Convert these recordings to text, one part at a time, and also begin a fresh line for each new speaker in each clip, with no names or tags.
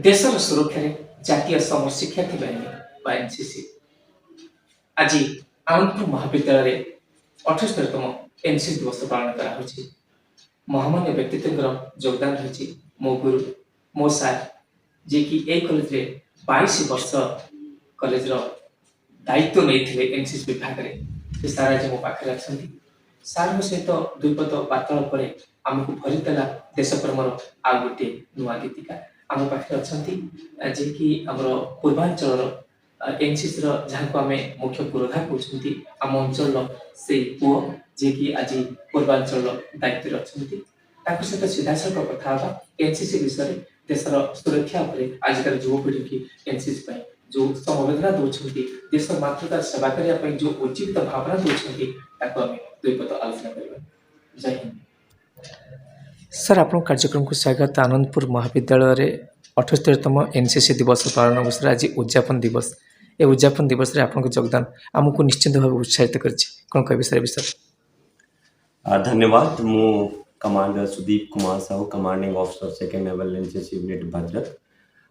देशर सुरक्षा जातीय समर शिक्षार्थी बाहिनी बा एनसीसी आज आनंदपुर महाविद्यालय 78तम एनसीसी दिवस पालन करा महामान्य व्यक्तित्व योगदान रही मो गुरु मो सार जे कि ए कॉलेज रे 22 वर्ष कॉलेज रो दायित्व नहीं एनसीसी विभाग में सार आज मो पाखे अच्छा सार सहित दुईपद वार्तालाप पर आमको भरीदेला देश प्रेमर आ गोटे नुआ गीतिका आम पाखे अच्छा जे कि आम पूर्वांचल एनसीसी जहाँ को आम मुख्य पुरोधा कहते आम अंचल से पुओ जे कि आज पूर्वांचल दायित्व अच्छा सहित सीधा सड़क कथा एनसीसी विषय देशर सुरक्षा आजिकल युवपीढ़ी की एनसीसी जो समवेदना दौरान देश मातृकार सेवा करने जो उज्जीवित भावना दौरान दुईपद आलोचना करवा। जय हिंद सर। आप कार्यक्रम को स्वागत। आनंदपुर महाविद्यालय 78तम एनसीसी दिवस पालन अवसर आज उद्यापन दिवस ए उद्यापन दिवस रे आपन योगदान आमको निश्चित भाव उत्साहित करछि कोन कहबे सर विषय।
धन्यवाद। मु commander Sudeep Kumar Sahu, commanding officer second naval NCC unit Bhadrak.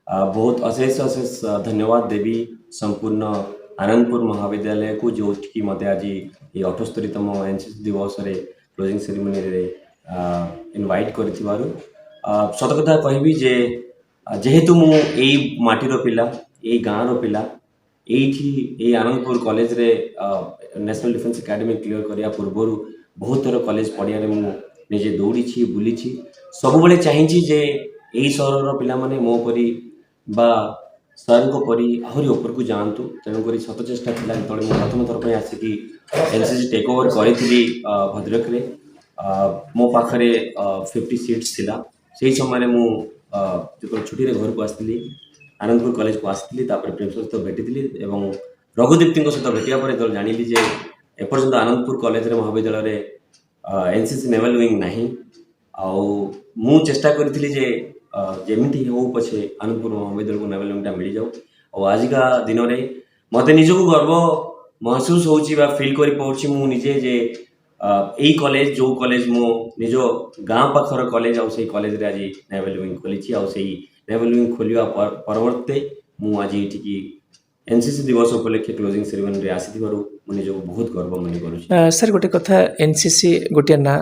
बहुत अशेष अशेष धन्यवाद देवी संपूर्ण आनंदपुर महाविद्यालय को जो कि मत आज ये 78तम एनसीसी दिवस रे क्लोजिंग सेरेमनी रे इनवाइट करिथिबारु सत कथा कहबी जे जेहेतु मु एई माटीर पिला एई गाँव रो पिला एई आनंदपुर कॉलेज रे नेशनल डिफेंस एकेडमी क्लियर करिया पूर्वरु बहुत थर कॉलेज पड़िया रे मु निजे दौड़ी बुली सब बेले चाहिए जे एई सहर पिला माने मो परी बा सर को परी आहरी ऊपर को जातु तेणुक सत चेष्टा था जो प्रथम थर पर आसिकी एनसीसी टेक ओवर करी भद्रक रे मो पाखरे 50 सीट्स थिला से समय मु जो छुट्टी घर को आसती आनंदपुर कॉलेज को आसती प्रिंसिपल सहित भेटी एवं रघुदीप्ति सहित भेटिया पर जानिली जे एपर्यंत आनंदपुर कॉलेज रे महाविद्यालय एनसीसी नेवल विंग नहीं मु चेष्टा करी जे जमीती हो पछे आनंदपुर महाविद्यालय को नेवल विंगटा मिल जाऊ और आजिका दिन में मत निजक गर्व महसूस होची फिल कर पाऊँ मु निजे जे यही कॉलेज जो कॉलेज मो निज गाँ पाखर कॉलेज आउ से कॉलेज रे आज नेवल विंग खोली आउ से नेवल विंग खोलिया परवर्ते मु आज ये एनसीसी दिवस उपलक्षे क्लोजिंग सेरेमनी रे आसीथिबारु मने जो बहुत गर्व मन करू।
सर गोटे कथा एनसीसी गोटे ना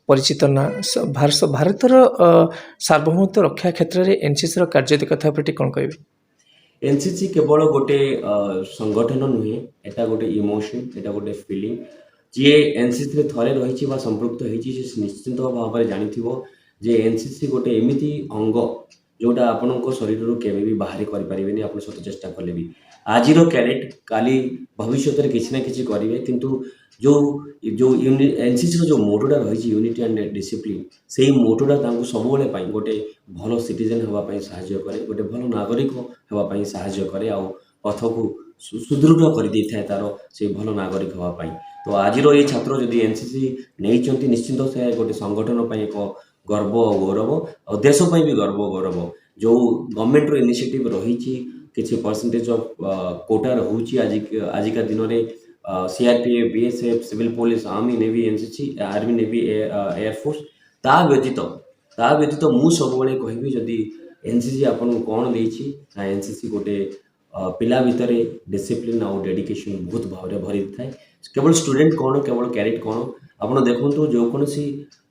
परिचित ना भारतर सार्वभौमत्व रक्षा क्षेत्र में एनसीसी रो कार्यदक्षता प्रति कौन कहबे।
एनसीसी केवल गोटे संगठन नुहे एटा गोटे इमोशन एटा गोटे फीलिंग जी एनसीसी रे थरे रही संपृक्त होती निश्चित भाव में जानी जे एनसीसी गोटे एमती अंग जोटा आपण शरीर केवे भी बाहर करें आप सत चेष्टा कले भी आज कैडेट काली भविष्य में किसी ना कि करेंगे किंतु जो जो एनसीसी जो मोटोटा रही यूनिटी एंड डिसिप्लिन से मोटोटा सब गोटे भल सिटीजन होगापी साहाय्य करे गोटे भल नागरिक होगापी साहाय्य करे आ पथ को सुदृढ़ कर दे था तार से भल नागरिक होगापी। तो आज ये छात्र जदि एनसीसी नहीं निश्चित से गोटे संगठन पर एक गर्व और गौरव और देशपाई भी गर्व गौरव जो गवर्नमेंट रो इनिशिएटिव रही किसी परसेंटेज ऑफ कोटा रोचे आजिका दिन में CRPF BSF civil police army navy NCC army navy air force ता व्यतीत मु सब कहबी जदि एनसीसी आपन कौन देछि एनसीसी गोटे पिला भितर डिसिप्लिन और डेडिकेशन बहुत भाव में भरी थाए। केवल स्टूडेंट कौन केवल कैडेट कौन आप देखु जो कौन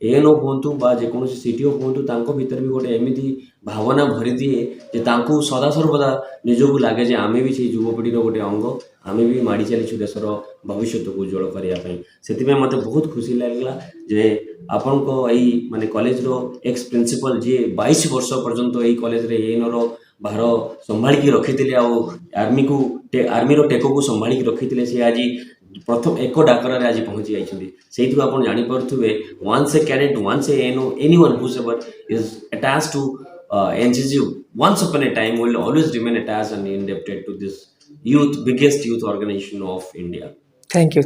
एएनओ हूँ बा जेकोसी सीटीओ हूँ भीतर भी गोटे एमती भावना भरी दिए जे सदा सर्वदा निजक लगे जे आमे भी से युवपीढ़ी गोटे अंग आमे भी माड़ी चलीचु देशर भविष्य को उज्जवल करने से मत बहुत खुशी लगला जे आपण माने कॉलेज रो एक्स प्रिंसिपल जी 22 वर्ष पर्यंत यही कॉलेज रे एएनओ रो भार संभाली रखी आर्मी को आर्मी रो टेको को संभाली रखी से आज प्रथम एक डाकर आज पहुंची जाइए से आप जापे once a cadet once a एनो anyone whosoever is attached to NCC once upon a time will always remain attached and indebted to this biggest youth organization of India.
Thank you.